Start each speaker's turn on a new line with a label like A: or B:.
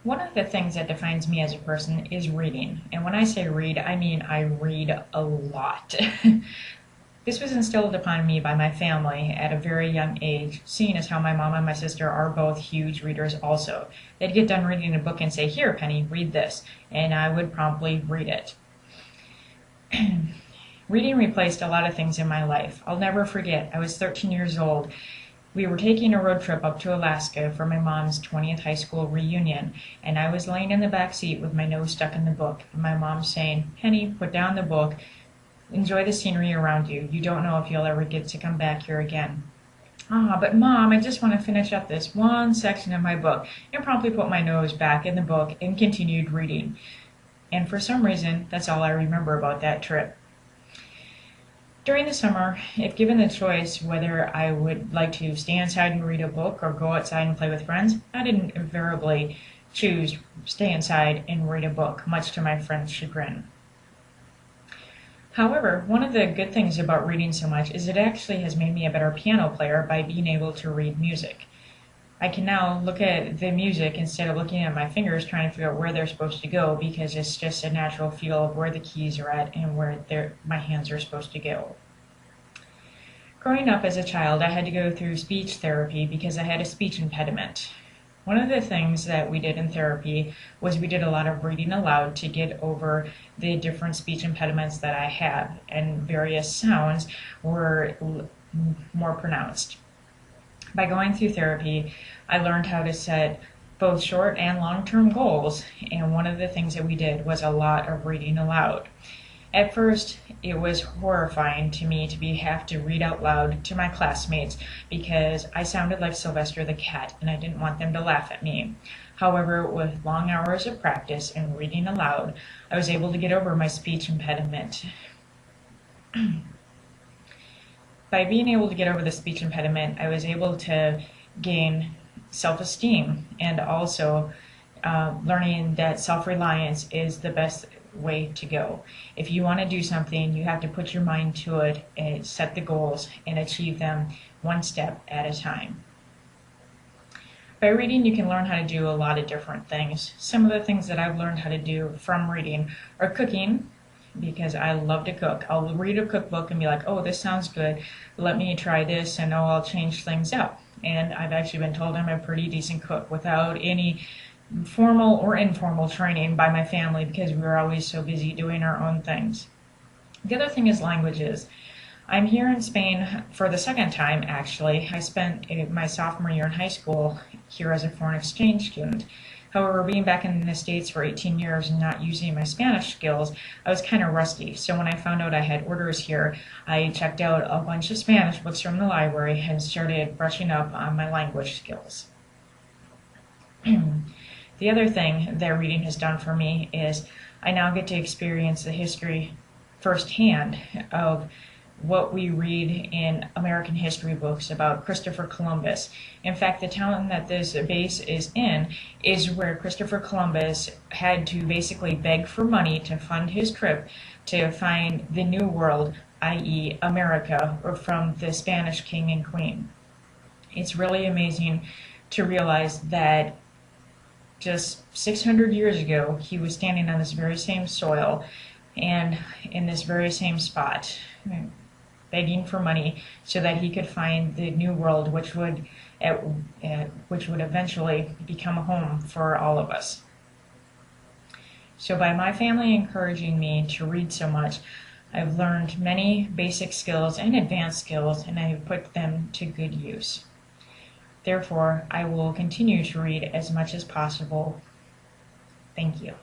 A: One of the things that defines me as a person is reading. And when I say read, I mean I read a lot. This was instilled upon me by my family at a very young age, seeing as how my mom and my sister are both huge readers also. They'd get done reading a book and say, "Here, Penny, read this," and I would promptly read it. Reading replaced a lot of things in my life. I'll never forget, I was 13 years old. We were taking a road trip up to Alaska for my mom's 20th high school reunion, and I was laying in the back seat with my nose stuck in the book, and my mom saying, "Penny, put down the book, enjoy the scenery around you. You don't know if you'll ever get to come back here again." "Ah, but Mom, I just want to finish up this one section of my book," and promptly put my nose back in the book and continued reading. And for some reason, that's all I remember about that trip. During the summer, if given the choice whether I would like to stay inside and read a book or go outside and play with friends, I didn't invariably choose stay inside and read a book, much to my friends' chagrin. However, one of the good things about reading so much is it actually has made me a better piano player by being able to read music. I can now look at the music instead of looking at my fingers trying to figure out where they're supposed to go, because it's just a natural feel of where the keys are at and where my hands are supposed to go. Growing up as a child, I had to go through speech therapy because I had a speech impediment. One of the things that we did in therapy was we did a lot of reading aloud to get over the different speech impediments that I had, and various sounds were more pronounced. By going through therapy, I learned how to set both short and long-term goals, and one of the things that we did was a lot of reading aloud. At first, it was horrifying to me to have to read out loud to my classmates because I sounded like Sylvester the cat and I didn't want them to laugh at me. However, with long hours of practice and reading aloud, I was able to get over my speech impediment. By being able to get over the speech impediment, I was able to gain self-esteem and also learning that self-reliance is the best way to go. If you want to do something, you have to put your mind to it and set the goals and achieve them one step at a time. By reading, you can learn how to do a lot of different things. Some of the things that I've learned how to do from reading are cooking, because I love to cook. I'll read a cookbook and be like, "Oh, this sounds good. Let me try this," and I'll change things up. And I've actually been told I'm a pretty decent cook without any formal or informal training by my family, because we were always so busy doing our own things. The other thing is languages. I'm here in Spain for the second time, actually. I spent my sophomore year in high school here as a foreign exchange student. However, being back in the States for 18 years and not using my Spanish skills, I was kind of rusty. So when I found out I had orders here, I checked out a bunch of Spanish books from the library and started brushing up on my language skills. The other thing that reading has done for me is I now get to experience the history firsthand of what we read in American history books about Christopher Columbus. In fact, the town that this base is in is where Christopher Columbus had to basically beg for money to fund his trip to find the New World, i.e. America, from the Spanish king and queen. It's really amazing to realize that just 600 years ago, he was standing on this very same soil and in this very same spot, begging for money so that he could find the New World, which would eventually become a home for all of us. So by my family encouraging me to read so much, I've learned many basic skills and advanced skills, and I've put them to good use. Therefore, I will continue to read as much as possible. Thank you.